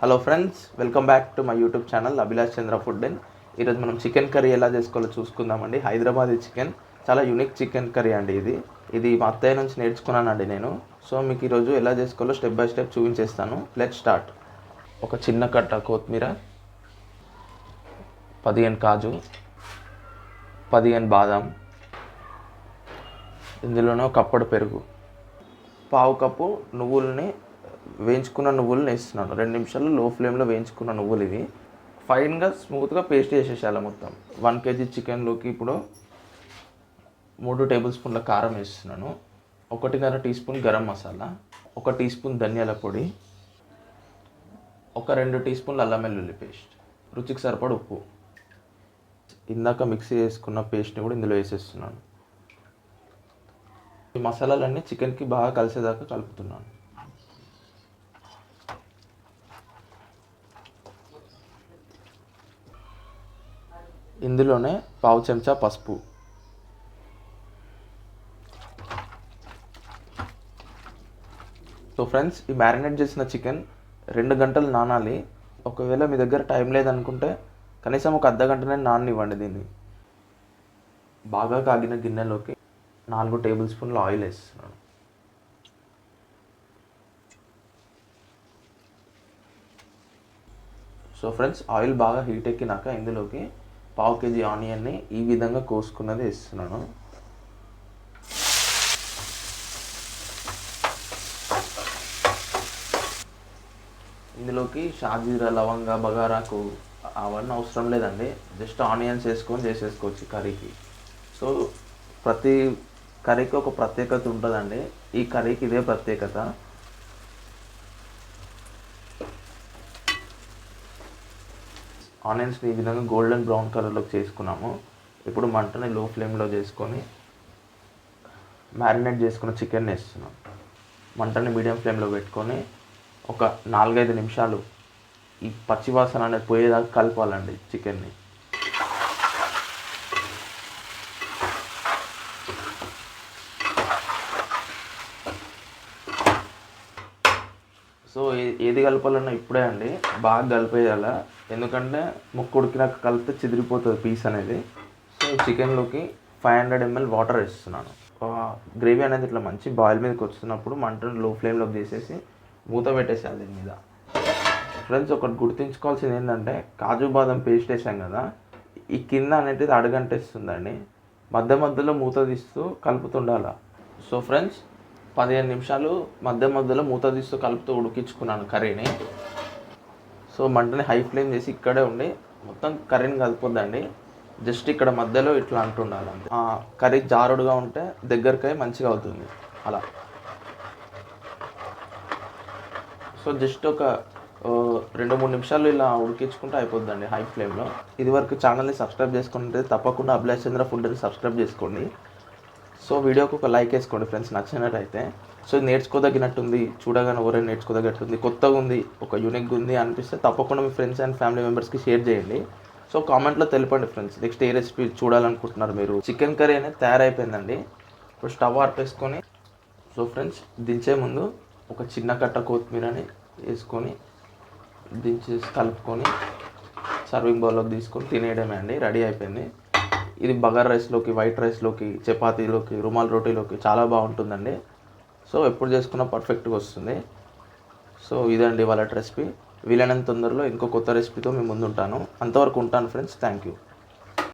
Hello friends, welcome back to my YouTube channel Abhilash Chandra food. ఈరోజు మనం chicken curry ఎలా చేసుకోవాలో చూసుకుందామండి. హైదరాబాదీ చికెన్ చాలా యూనిక్ చికెన్ కర్రీ అండి. ఇది మా అత్తయ్య నుంచి నేర్చుకున్నానండి నేను. సో మీకు ఈరోజు ఎలా చేసుకోవాలో స్టెప్ బై స్టెప్ చూపించేస్తాను. Let's start. ఒక చిన్న కట్ట కొత్తిమీర, 15 కాజు, 15 బాదం, ఇందులోనే ఒక కప్పుడు పెరుగు, పావు కప్పు నువ్వుల్ని వేయించుకున్న నువ్వులను వేస్తున్నాను. 2 నిమిషాలు లో ఫ్లేమ్లో వేయించుకున్న నువ్వులు ఇవి ఫైన్గా స్మూత్గా పేస్ట్ చేసేసాలి మొత్తం. 1 kg చికెన్లోకి ఇప్పుడు 3 టేబుల్ స్పూన్ల కారం వేస్తున్నాను, 1.5 teaspoon garam masala, 1 teaspoon ధనియాల పొడి, 2 టీ స్పూన్ల అల్లం వెల్లుల్లి పేస్ట్, రుచికి సరిపడ ఉప్పు. ఇందాక మిక్సీ చేసుకున్న పేస్ట్ని కూడా ఇందులో వేసేస్తున్నాను. ఈ మసాలాలన్నీ చికెన్కి బాగా కలిసేదాకా కలుపుతున్నాను. ఇందులోనే పావు చెంచా పసుపు, సో ఫ్రెండ్స్ ఈ మ్యారినేట్ చేసిన చికెన్ 2 గంటలు నానాలి. ఒకవేళ మీ దగ్గర టైం లేదనుకుంటే కనీసం ఒక అర్ధ గంటనే నాననివ్వండి. దీన్ని బాగా కాగిన గిన్నెలోకి 4 టేబుల్ స్పూన్ల ఆయిల్ వేస్తున్నాను. సో ఫ్రెండ్స్ ఆయిల్ బాగా హీట్ ఎక్కినాక ఇందులోకి పావు కేజీ ఆనియన్ని ఈ విధంగా కోసుకున్నది వేస్తున్నాను. ఇందులోకి షాజీరా, లవంగా, బగారాకు అవన్నీ అవసరం లేదండి. జస్ట్ ఆనియన్స్ వేసుకొని చేసేసుకోవచ్చు కర్రీకి. సో ప్రతి కర్రీకి ఒక ప్రత్యేకత ఉంటుందండి. ఈ కర్రీకి ఇదే ప్రత్యేకత. ఆనియన్స్ని ఈ విధంగా గోల్డెన్ బ్రౌన్ కలర్లోకి చేసుకున్నాము. ఇప్పుడు మంటని లో ఫ్లేమ్లో చేసుకొని మ్యారినేట్ చేసుకున్న చికెన్ వేస్తున్నాం. మంటని మీడియం ఫ్లేమ్లో పెట్టుకొని ఒక 4-5 నిమిషాలు ఈ పచ్చివాసన అనేది పోయేదాకా కలపాలండి చికెన్ని. సో ఏది కలపాలన్నా ఇప్పుడే అండి, బాగా కలిపేయాల. ఎందుకంటే ముక్క ఉడికినాక కలిపితే చిదిరిపోతుంది పీస్ అనేది. సో చికెన్లోకి 500 ml వాటర్ వేస్తున్నాను. గ్రేవీ అనేది ఇట్లా మంచి బాయిల్ మీదకి వస్తున్నప్పుడు మంటను లో ఫ్లేమ్లోకి తీసేసి మూత పెట్టేసేయాలి దీని మీద. ఫ్రెండ్స్ ఒకటి గుర్తుంచుకోవాల్సింది ఏంటంటే కాజు బాదం పేస్ట్ వేసాం కదా, ఈ కింద అనేది అడుగంటేస్తుందండి. మధ్య మధ్యలో మూత తీస్తూ కలుపుతుండాల. సో ఫ్రెండ్స్ 15 నిమిషాలు మధ్య మధ్యలో మూత తీస్తూ కలుపుతూ ఉడికించుకున్నాను కర్రీని. సో మంటని హై ఫ్లేమ్ చేసి ఇక్కడే ఉండి మొత్తం కర్రీని కలుపుద్దండి. జస్ట్ ఇక్కడ మధ్యలో ఇట్లా అంటుండాలి. కర్రీ జారుడుగా ఉంటే దగ్గరకై మంచిగా అవుతుంది అలా. సో జస్ట్ ఒక 2-3 నిమిషాలు ఇలా ఉడికించుకుంటే అయిపోద్దండి హై ఫ్లేమ్లో. ఇదివరకు ఛానల్ని సబ్స్క్రైబ్ చేసుకుంటే తప్పకుండా అభిలాష్ చంద్ర ఫుడ్ని సబ్స్క్రైబ్ చేసుకోండి. సో వీడియోకి ఒక లైక్ వేసుకోండి ఫ్రెండ్స్ నచ్చినట్టయితే. సో నేర్చుకోదగినట్టుంది, చూడగానే ఎవరైనా నేర్చుకోదగినట్టుంది, కొత్తగా ఉంది, ఒక యూనిక్గా ఉంది అనిపిస్తే తప్పకుండా మీ ఫ్రెండ్స్ అండ్ ఫ్యామిలీ మెంబర్స్కి షేర్ చేయండి. సో కామెంట్లో తెలపండి ఫ్రెండ్స్ నెక్స్ట్ ఏ రెసిపీ చూడాలనుకుంటున్నారు మీరు. చికెన్ కర్రీ అనేది తయారైపోయిందండి. ఇప్పుడు స్టవ్ ఆర్పేసుకొని సో ఫ్రెండ్స్ దించే ముందు ఒక చిన్న కట్ట కొత్తిమీరని వేసుకొని దించేసి కలుపుకొని సర్వింగ్ బౌల్లోకి తీసుకొని తినేయడమే అండి. రెడీ అయిపోయింది. ఇది బగారా రైస్లోకి, వైట్ రైస్లోకి, చపాతీలోకి, రుమాల్ రోటీలోకి చాలా బాగుంటుందండి. సో ఎప్పుడు చేసుకున్నా పర్ఫెక్ట్గా వస్తుంది. సో ఇదండి వాళ్ళ రెసిపీ. వీలైనంత తొందరలో ఇంకో కొత్త రెసిపీతో మేము ముందుంటాను. అంతవరకు ఉంటాను ఫ్రెండ్స్. Thank you.